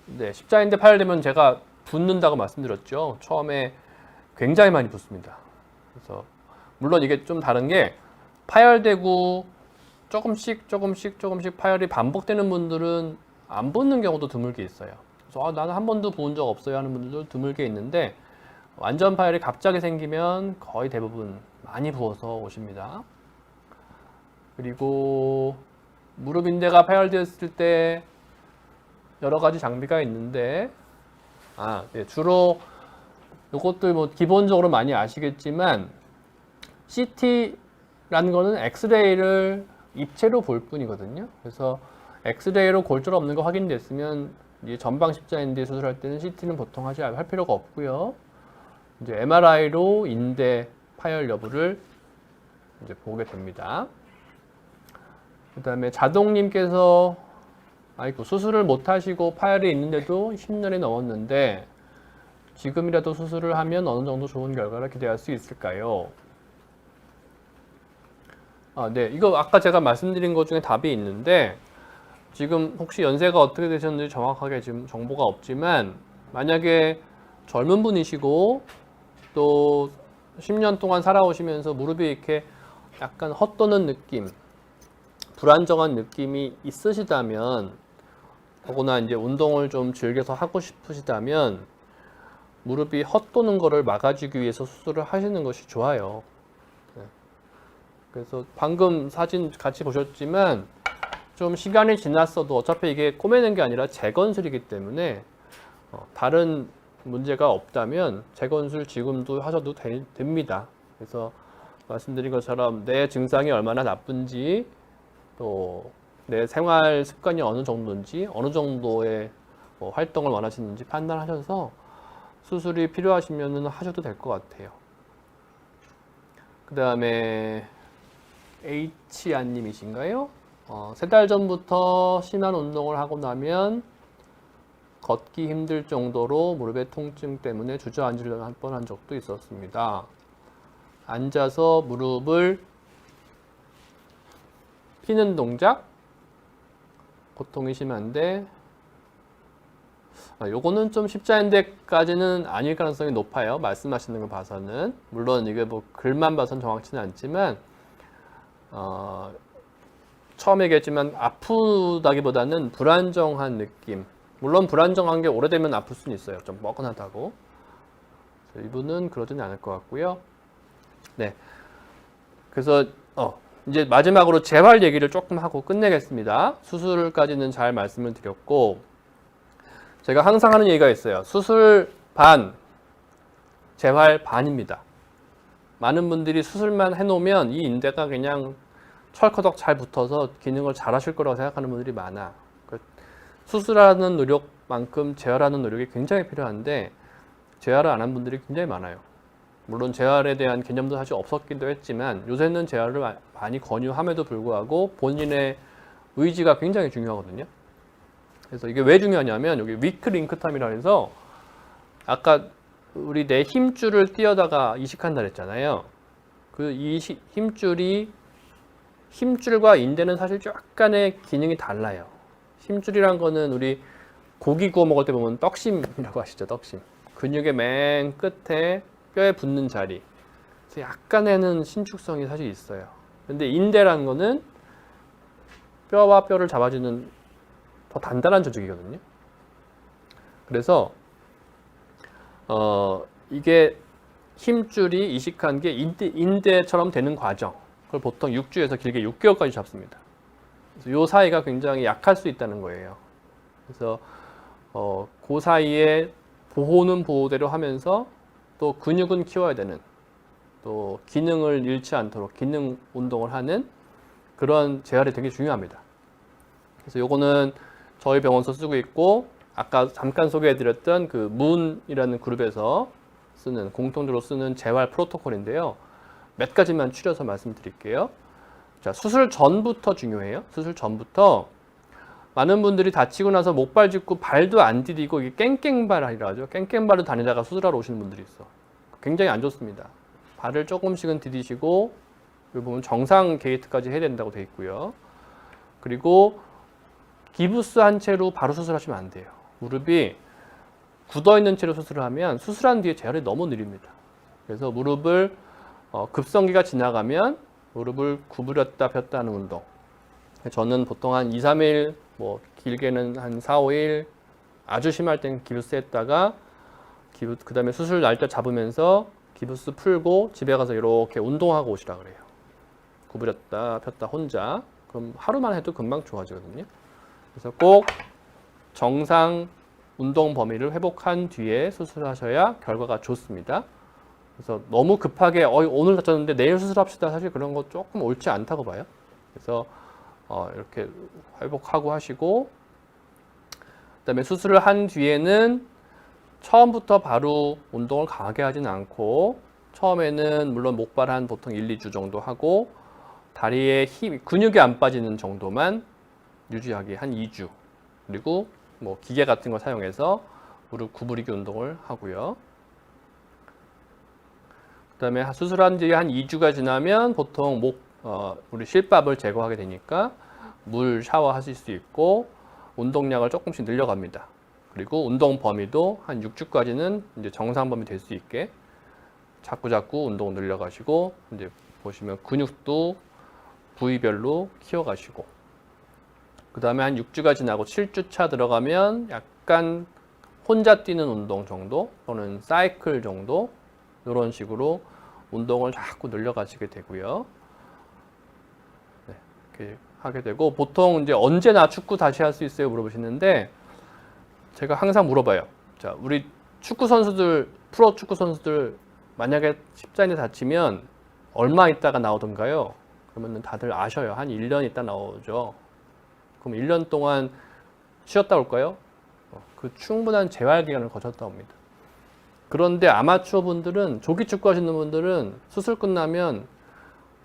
네, 십자인대 파열되면 제가 붓는다고 말씀드렸죠. 처음에 굉장히 많이 붓습니다. 그래서 물론 이게 좀 다른 게 파열되고 조금씩 파열이 반복되는 분들은 안 붓는 경우도 드물게 있어요. 그래서 나는 한 번도 부은 적 없어요 하는 분들도 드물게 있는데 완전 파열이 갑자기 생기면 거의 대부분 많이 부어서 오십니다. 그리고 무릎 인대가 파열되었을 때 여러 가지 장비가 있는데 네, 주로 이것도 뭐 기본적으로 많이 아시겠지만 CT라는 거는 엑스레이를 입체로 볼 뿐이거든요. 그래서 엑스레이로 골절 없는 거 확인됐으면 이제 전방 십자인대 수술할 때는 CT는 보통 할 필요가 없고요. 이제 MRI로 인대 파열 여부를 이제 보게 됩니다. 그다음에 자동님께서 아이고 수술을 못 하시고 파열이 있는데도 10년이 넘었는데 지금이라도 수술을 하면 어느 정도 좋은 결과를 기대할 수 있을까요? 네, 이거 아까 제가 말씀드린 것 중에 답이 있는데 지금 혹시 연세가 어떻게 되셨는지 정확하게 지금 정보가 없지만 만약에 젊은 분이시고 또 10년 동안 살아오시면서 무릎이 이렇게 약간 헛도는 느낌, 불안정한 느낌이 있으시다면 더구나 이제 운동을 좀 즐겨서 하고 싶으시다면 무릎이 헛도는 거를 막아주기 위해서 수술을 하시는 것이 좋아요. 네. 그래서 방금 사진 같이 보셨지만 좀 시간이 지났어도 어차피 이게 꼬매는 게 아니라 재건술이기 때문에 다른 문제가 없다면 재건술 지금도 하셔도 됩니다. 그래서 말씀드린 것처럼 내 증상이 얼마나 나쁜지 또 내 생활 습관이 어느 정도인지 어느 정도의 활동을 원하시는지 판단하셔서 수술이 필요하시면 하셔도 될 것 같아요. 그 다음에 H안님이신가요? 3달 전부터 심한 운동을 하고 나면 걷기 힘들 정도로 무릎의 통증 때문에 주저앉으려고 한 번 한 적도 있었습니다. 앉아서 무릎을 피는 동작 고통이 심한데 요거는 좀 십자인대까지는 아닐 가능성이 높아요. 말씀하시는 거 봐서는. 물론 이게 뭐 글만 봐서는 정확치는 않지만 처음 얘기했지만 아프다기보다는 불안정한 느낌. 물론 불안정한 게 오래되면 아플 수는 있어요. 좀 뻐근하다고. 이분은 그러지는 않을 것 같고요. 네. 그래서 이제 마지막으로 재활 얘기를 조금 하고 끝내겠습니다. 수술까지는 잘 말씀을 드렸고 제가 항상 하는 얘기가 있어요. 수술 반, 재활 반입니다. 많은 분들이 수술만 해놓으면 이 인대가 그냥 철커덕 잘 붙어서 기능을 잘 하실 거라고 생각하는 분들이 많아. 수술하는 노력만큼 재활하는 노력이 굉장히 필요한데 재활을 안 한 분들이 굉장히 많아요. 물론 재활에 대한 개념도 사실 없었기도 했지만 요새는 재활을 많이 권유함에도 불구하고 본인의 의지가 굉장히 중요하거든요. 그래서 이게 왜 중요하냐면 여기 위크 링크텀이라 해서 아까 우리 내 힘줄을 띄어다가 이식한다 그랬잖아요. 그 힘줄과 인대는 사실 약간의 기능이 달라요. 힘줄이란 거는 우리 고기 구워 먹을 때 보면 떡심이라고 하시죠. 떡심. 근육의 맨 끝에 뼈에 붙는 자리. 그래서 약간에는 신축성이 사실 있어요. 근데 인대라는 거는 뼈와 뼈를 잡아주는 더 단단한 조직이거든요. 그래서 이게 힘줄이 이식한 게 인대처럼 되는 과정. 그걸 보통 6주에서 길게 6개월까지 잡습니다. 그래서 이 사이가 굉장히 약할 수 있다는 거예요. 그래서 그 사이에 보호는 보호대로 하면서 또 근육은 키워야 되는, 또 기능을 잃지 않도록 기능 운동을 하는 그런 재활이 되게 중요합니다. 그래서 요거는 저희 병원에서 쓰고 있고, 아까 잠깐 소개해드렸던 그 문이라는 그룹에서 쓰는, 공통적으로 쓰는 재활 프로토콜인데요. 몇 가지만 추려서 말씀드릴게요. 자, 수술 전부터 중요해요. 수술 전부터 많은 분들이 다치고 나서 목발 짚고 발도 안 디디고 이게 깽깽발이라 하죠. 깽깽발을 다니다가 수술하러 오시는 분들이 있어. 굉장히 안 좋습니다. 발을 조금씩은 디디시고, 여기 보면 정상 게이트까지 해야 된다고 돼 있고요. 그리고 기부스 한 채로 바로 수술하시면 안 돼요. 무릎이 굳어 있는 채로 수술을 하면 수술한 뒤에 재활이 너무 느립니다. 그래서 무릎을 급성기가 지나가면 무릎을 구부렸다 폈다 하는 운동. 저는 보통 한 2, 3일, 뭐 길게는 한 4, 5일, 아주 심할 때는 기부스 했다가 그 다음에 수술 날짜 잡으면서 기부스 풀고 집에 가서 이렇게 운동하고 오시라 그래요. 구부렸다 폈다 혼자. 그럼 하루만 해도 금방 좋아지거든요. 그래서 꼭 정상 운동 범위를 회복한 뒤에 수술하셔야 결과가 좋습니다. 그래서 너무 급하게 오늘 다쳤는데 내일 수술합시다. 사실 그런 거 조금 옳지 않다고 봐요. 그래서 이렇게 회복하고 하시고, 그다음에 수술을 한 뒤에는 처음부터 바로 운동을 강하게 하지는 않고, 처음에는 물론 목발 한 보통 1, 2주 정도 하고, 다리에 근육이 안 빠지는 정도만 유지하기 한 2주. 그리고 뭐 기계 같은 거 사용해서 무릎 구부리기 운동을 하고요. 그다음에 수술한 뒤에 한 2주가 지나면 보통 우리 실밥을 제거하게 되니까 물 샤워하실 수 있고, 운동량을 조금씩 늘려갑니다. 그리고 운동 범위도 한 6주까지는 이제 정상 범위 될 수 있게 자꾸 운동 늘려가시고, 이제 보시면 근육도 부위별로 키워가시고, 그 다음에 한 6주가 지나고 7주 차 들어가면 약간 혼자 뛰는 운동 정도 또는 사이클 정도, 이런 식으로 운동을 자꾸 늘려가시게 되고요. 네, 이렇게 하게 되고, 보통 이제 언제나 축구 다시 할 수 있어요 물어보시는데, 제가 항상 물어봐요. 자, 우리 축구 선수들, 프로 축구 선수들 만약에 십자인대 다치면 얼마 있다가 나오던가요? 그러면 다들 아셔요. 한 1년 있다 나오죠. 그럼 1년 동안 쉬었다 올까요? 그 충분한 재활 기간을 거쳤다 옵니다. 그런데 아마추어 분들은, 조기 축구 하시는 분들은 수술 끝나면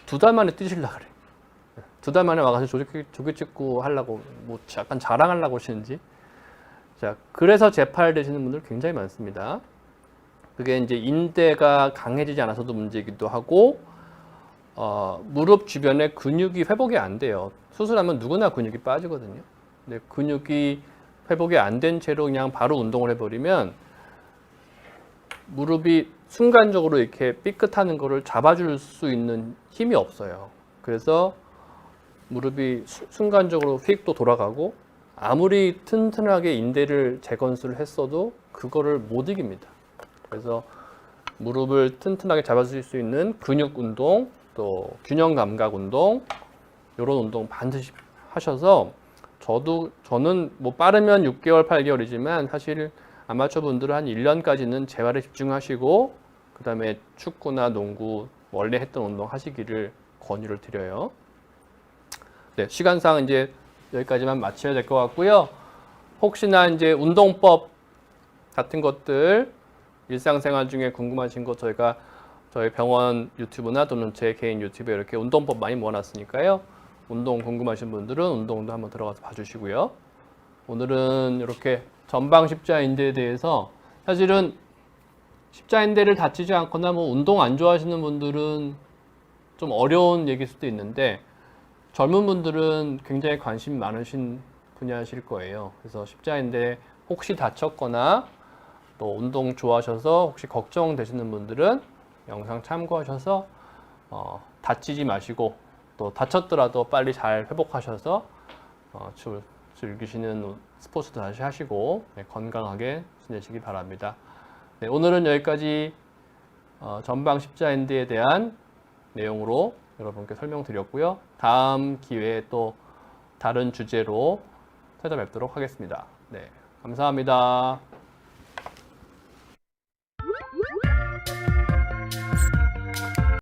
2달 만에 뛰시려고 그래요. 2달 만에 와가지고 조기 축구 하려고, 뭐 약간 자랑하려고 오시는지. 자, 그래서 재팔되시는 분들 굉장히 많습니다. 그게 이제 인대가 강해지지 않아서도 문제이기도 하고, 무릎 주변에 근육이 회복이 안 돼요. 수술하면 누구나 근육이 빠지거든요. 근데 근육이 회복이 안 된 채로 그냥 바로 운동을 해버리면 무릎이 순간적으로 이렇게 삐끗하는 거를 잡아줄 수 있는 힘이 없어요. 그래서 무릎이 순간적으로 휙 또 돌아가고, 아무리 튼튼하게 인대를 재건수를 했어도 그거를 못 이깁니다. 그래서 무릎을 튼튼하게 잡아줄 수 있는 근육 운동, 또 균형 감각 운동, 이런 운동 반드시 하셔서, 저는 뭐 빠르면 6개월, 8개월이지만 사실 아마추어 분들은 한 1년까지는 재활에 집중하시고, 그 다음에 축구나 농구 원래 했던 운동 하시기를 권유를 드려요. 네, 시간상 이제 여기까지만 마쳐야 될 것 같고요. 혹시나 이제 운동법 같은 것들 일상생활 중에 궁금하신 거 저희 병원 유튜브나 또는 제 개인 유튜브에 이렇게 운동법 많이 모아놨으니까요. 운동 궁금하신 분들은 운동도 한번 들어가서 봐주시고요. 오늘은 이렇게 전방 십자인대에 대해서, 사실은 십자인대를 다치지 않거나 뭐 운동 안 좋아하시는 분들은 좀 어려운 얘기일 수도 있는데, 젊은 분들은 굉장히 관심 많으신 분야실 거예요. 그래서 십자인대 혹시 다쳤거나 또 운동 좋아하셔서 혹시 걱정되시는 분들은 영상 참고하셔서 다치지 마시고, 또 다쳤더라도 빨리 잘 회복하셔서 즐기시는 스포츠도 다시 하시고, 네, 건강하게 지내시기 바랍니다. 네, 오늘은 여기까지 전방 십자인대에 대한 내용으로 여러분께 설명드렸고요. 다음 기회에 또 다른 주제로 찾아뵙도록 하겠습니다. 네, 감사합니다. 감사합니다.